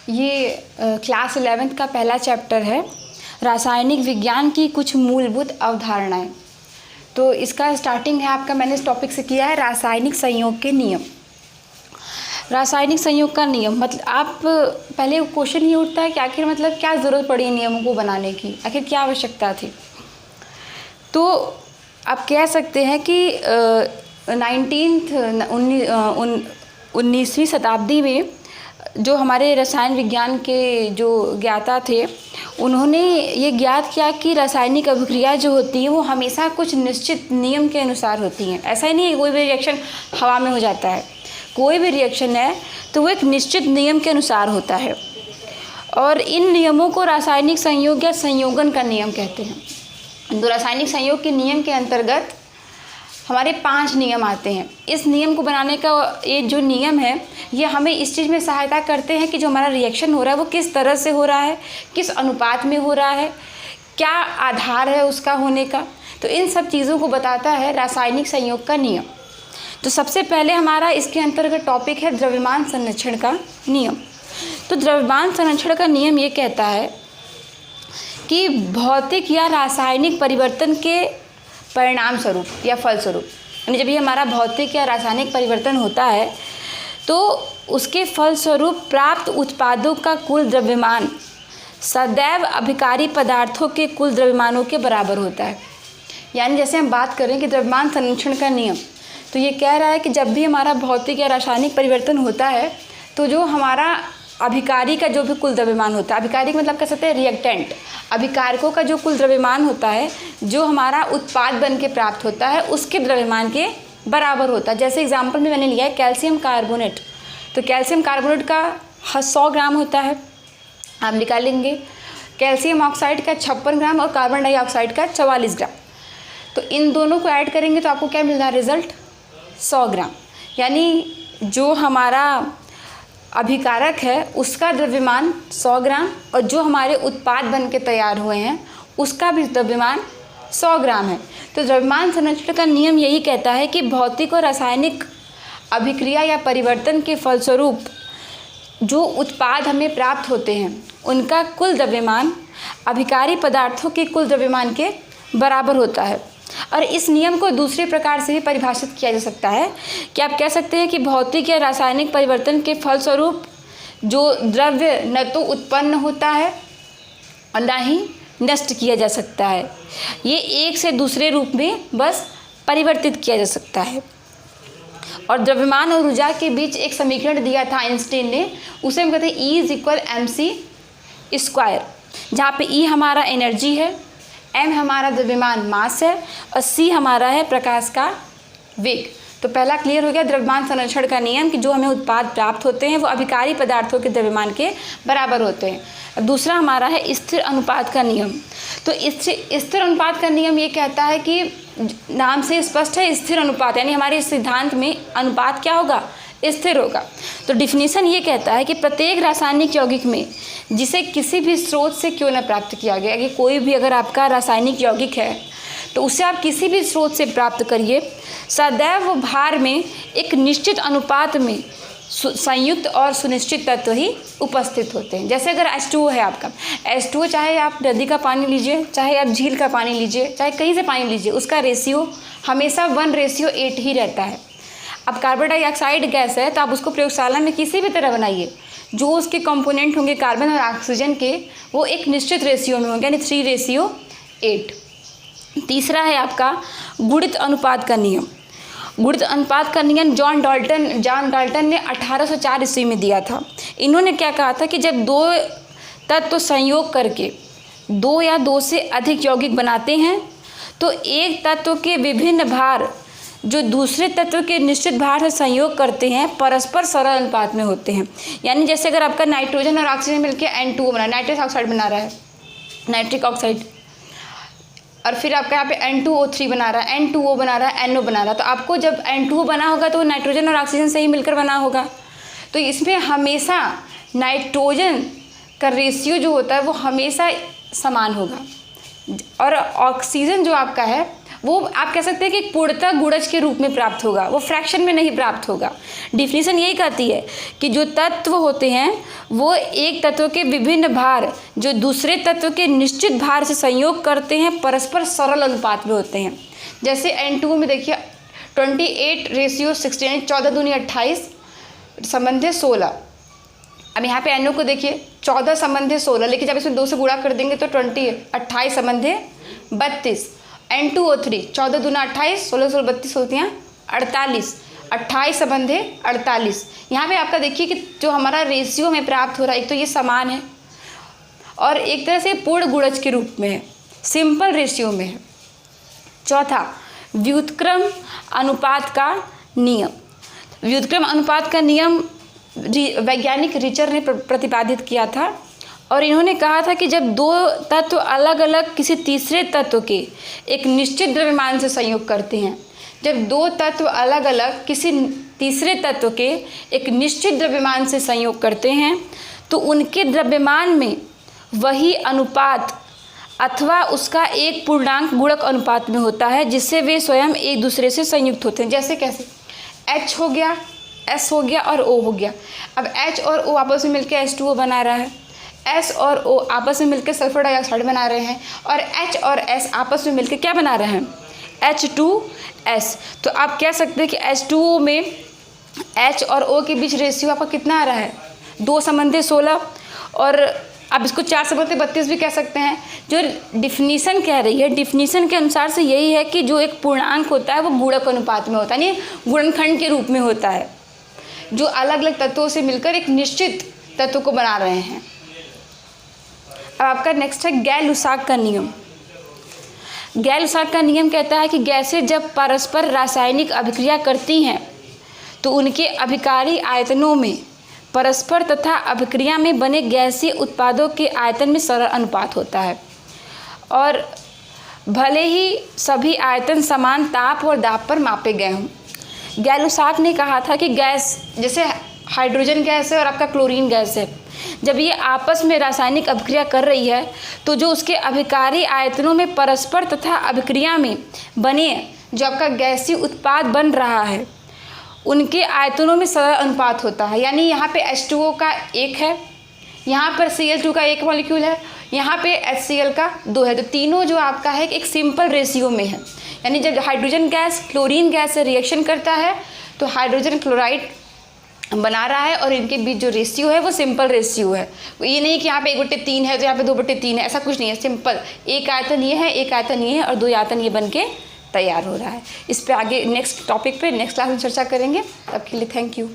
ये class 11th का पहला चैप्टर है, रासायनिक विज्ञान की कुछ मूलभूत अवधारणाएं। तो इसका स्टार्टिंग है आपका, मैंने इस टॉपिक से किया है रासायनिक संयोग के नियम। रासायनिक संयोग का नियम मतलब आप पहले क्वेश्चन ये उठता है कि आखिर मतलब क्या ज़रूरत पड़ी नियमों को बनाने की, आखिर क्या आवश्यकता थी। तो आप कह सकते हैं कि 19वीं शताब्दी में जो हमारे रसायन विज्ञान के जो ज्ञाता थे, उन्होंने ये ज्ञात किया कि रासायनिक अभिक्रिया जो होती है वो हमेशा कुछ निश्चित नियम के अनुसार होती हैं। ऐसा ही नहीं है कोई भी रिएक्शन हवा में हो जाता है, कोई भी रिएक्शन है तो वो एक निश्चित नियम के अनुसार होता है। और इन नियमों को रासायनिक संयोग या संयोगन का नियम कहते हैं। तो रासायनिक संयोग के नियम के अंतर्गत हमारे 5 नियम आते हैं। इस नियम को बनाने का ये जो नियम है, ये हमें इस चीज़ में सहायता करते हैं कि जो हमारा रिएक्शन हो रहा है वो किस तरह से हो रहा है, किस अनुपात में हो रहा है, क्या आधार है उसका होने का। तो इन सब चीज़ों को बताता है रासायनिक संयोग का नियम। तो सबसे पहले हमारा इसके अंतर्गत टॉपिक है द्रव्यमान संरक्षण का नियम। तो द्रव्यमान संरक्षण का नियम ये कहता है कि भौतिक या रासायनिक परिवर्तन के परिणाम स्वरूप या फलस्वरूप, यानी जब ये हमारा भौतिक या रासायनिक परिवर्तन होता है तो उसके फलस्वरूप प्राप्त उत्पादों का कुल द्रव्यमान सदैव अभिकारी पदार्थों के कुल द्रव्यमानों के बराबर होता है। यानी जैसे हम बात करें कि द्रव्यमान संरक्षण का नियम, तो ये कह रहा है कि जब भी हमारा भौतिक या रासायनिक परिवर्तन होता है तो जो हमारा अभिकारी का जो भी कुल द्रव्यमान होता है, अभिकारी का मतलब कह सकते हैं रिएक्टेंट, अभिकारकों का जो कुल द्रव्यमान होता है, जो हमारा उत्पाद बन के प्राप्त होता है उसके द्रव्यमान के बराबर होता है। जैसे एग्जांपल में मैंने लिया है कैल्शियम कार्बोनेट। तो कैल्शियम कार्बोनेट का 100 ग्राम होता है, आप निकालेंगे। कैल्शियम ऑक्साइड का 56 ग्राम और कार्बन डाइऑक्साइड का 44 ग्राम। तो इन दोनों को ऐड करेंगे तो आपको क्या मिल रहा है रिजल्ट, 100 ग्राम। यानी जो हमारा अभिकारक है उसका द्रव्यमान 100 ग्राम और जो हमारे उत्पाद बन के तैयार हुए हैं उसका भी द्रव्यमान 100 ग्राम है। तो द्रव्यमान संरक्षण का नियम यही कहता है कि भौतिक और रासायनिक अभिक्रिया या परिवर्तन के फलस्वरूप जो उत्पाद हमें प्राप्त होते हैं उनका कुल द्रव्यमान अभिकारी पदार्थों के कुल द्रव्यमान के बराबर होता है। और इस नियम को दूसरे प्रकार से भी परिभाषित किया जा सकता है कि आप कह सकते हैं कि भौतिक या रासायनिक परिवर्तन के फलस्वरूप जो द्रव्य न तो उत्पन्न होता है और न ही नष्ट किया जा सकता है, ये एक से दूसरे रूप में बस परिवर्तित किया जा सकता है। और द्रव्यमान और ऊर्जा के बीच एक समीकरण दिया था आइंस्टीन ने, उसे हम कहते हैं E=mc², जहाँ पे E हमारा एनर्जी है, m हमारा द्रव्यमान मास है और c हमारा है प्रकाश का वेग। तो पहला क्लियर हो गया द्रव्यमान संरक्षण का नियम कि जो हमें उत्पाद प्राप्त होते हैं वो अभिकारी पदार्थों के द्रव्यमान के बराबर होते हैं। अब दूसरा हमारा है स्थिर अनुपात का नियम। तो स्थिर अनुपात का नियम ये कहता है कि नाम से स्पष्ट है, स्थिर अनुपात यानी हमारे सिद्धांत में अनुपात क्या होगा, स्थिर होगा। तो डिफिनीशन ये कहता है कि प्रत्येक रासायनिक यौगिक में जिसे किसी भी स्रोत से क्यों न प्राप्त किया गया, कि कोई भी अगर आपका रासायनिक यौगिक है तो उसे आप किसी भी स्रोत से प्राप्त करिए, सदैव भार में एक निश्चित अनुपात में संयुक्त और सुनिश्चित तत्व ही उपस्थित होते हैं। जैसे अगर H2O है आपका, H2O चाहे आप नदी का पानी लीजिए, चाहे आप झील का पानी लीजिए, चाहे कहीं से पानी लीजिए, उसका रेशियो हमेशा 1:8 ही रहता है। अब कार्बन डाइऑक्साइड गैस है तो आप उसको प्रयोगशाला में किसी भी तरह बनाइए, जो उसके कंपोनेंट होंगे कार्बन और ऑक्सीजन के वो एक निश्चित रेशियो में होंगे, यानी 3:8। तीसरा है आपका गुणित अनुपात का नियम। गुणित अनुपात का नियम जॉन डाल्टन ने 1804 ईस्वी में दिया था। इन्होंने क्या कहा था कि जब 2 तत्व संयोग करके 2 या 2 से अधिक यौगिक बनाते हैं तो एक तत्व के विभिन्न भार जो दूसरे तत्व के निश्चित भार से संयोग करते हैं परस्पर सरल अनुपात में होते हैं। यानी जैसे अगर आपका नाइट्रोजन और ऑक्सीजन मिलकर N2O बना, नाइट्रस ऑक्साइड बना रहा है, नाइट्रिक ऑक्साइड, और फिर आपका यहाँ पे N2O3 बना रहा है, N2O बना रहा है, NO बना रहा है, तो आपको जब N2O बना होगा तो नाइट्रोजन और ऑक्सीजन से ही मिलकर बना होगा। तो इसमें हमेशा नाइट्रोजन का रेशियो जो होता है वो हमेशा समान होगा और ऑक्सीजन जो आपका है वो आप कह सकते हैं कि एक पूर्णतः गुणज के रूप में प्राप्त होगा, वो फ्रैक्शन में नहीं प्राप्त होगा। डिफिनीशन यही कहती है कि जो तत्व होते हैं वो एक तत्व के विभिन्न भार जो दूसरे तत्व के निश्चित भार से संयोग करते हैं परस्पर सरल अनुपात में होते हैं। जैसे N2 में देखिए 28:16 यानी 14 दूनी 28 संबंधे 16। अब यहाँ पे NO को देखिए 14 संबंधे 16, लेकिन जब इसमें 2 से गुणा कर देंगे तो 28 संबंधे 32। N2O3 14 दूना 28, 16 16 32 होती हैं 48, 28 संबंधे 48। यहाँ पे आपका देखिए कि जो हमारा रेशियो में प्राप्त हो रहा है, एक तो ये समान है और एक तरह से पूर्ण गुणज के रूप में है, सिंपल रेशियो में है। चौथा, व्युत्क्रम अनुपात का नियम। व्युत्क्रम अनुपात का नियम वैज्ञानिक रिचर ने प्रतिपादित किया था और इन्होंने कहा था कि जब दो तत्व अलग अलग किसी तीसरे तत्व के एक निश्चित द्रव्यमान से संयोग करते हैं, जब दो तत्व अलग अलग किसी तीसरे तत्व के एक निश्चित द्रव्यमान से संयोग करते हैं तो उनके द्रव्यमान में वही अनुपात अथवा उसका एक पूर्णांक गुणक अनुपात में होता है जिससे वे स्वयं एक दूसरे से संयुक्त होते हैं। जैसे कैसे, H हो गया, S हो गया और O हो गया। अब H और O आपस में मिलकर H2O बना रहा है, S और O आपस में मिलकर सल्फर डाइऑक्साइड बना रहे हैं और H और S आपस में मिलकर क्या बना रहे हैं, H2S। तो आप कह सकते हैं कि H2O में H और O के बीच रेशियो आपका कितना आ रहा है, 2 संबंधे 16, और आप इसको 4 संबंधे 32 भी कह सकते हैं। जो डिफिनीशन कह रही है, डिफिनीशन के अनुसार से यही है कि जो एक पूर्णांक होता है वो गुणक अनुपात में होता है, यानी गुणनखंड के रूप में होता है, जो अलग अलग तत्वों से मिलकर एक निश्चित तत्व को बना रहे हैं। अब आपका नेक्स्ट है गैल-लुसाक का नियम। गैल-लुसाक का नियम कहता है कि गैसें जब परस्पर रासायनिक अभिक्रिया करती हैं तो उनके अभिकारी आयतनों में परस्पर तथा अभिक्रिया में बने गैसीय उत्पादों के आयतन में सरल अनुपात होता है, और भले ही सभी आयतन समान ताप और दाब पर मापे गए हों। गैल-लुसाक ने कहा था कि गैस जैसे हाइड्रोजन गैस है और आपका क्लोरीन गैस है, जब ये आपस में रासायनिक अभिक्रिया कर रही है तो जो उसके अभिकारी आयतनों में परस्पर तथा अभिक्रिया में बने जो आपका गैसीय उत्पाद बन रहा है उनके आयतनों में सरल अनुपात होता है। यानी यहाँ पे H2O का 1 है, यहाँ पर Cl2 का 1 मॉलिक्यूल है, यहाँ पे HCl का 2 है, तो तीनों जो आपका है एक सिंपल रेशियो में है। यानी जब हाइड्रोजन गैस क्लोरीन गैस से रिएक्शन करता है तो हाइड्रोजन क्लोराइड बना रहा है और इनके बीच जो रेशियो है वो सिंपल रेशियो है। ये नहीं कि यहाँ पे 1/3 है तो यहाँ पे 2/3 है, ऐसा कुछ नहीं है। सिंपल एक आयतन ये है, एक आयतन ये है और 2 आयतन ये बन के तैयार हो रहा है। इस पे आगे नेक्स्ट टॉपिक पे नेक्स्ट क्लास में चर्चा करेंगे। तब के लिए थैंक यू।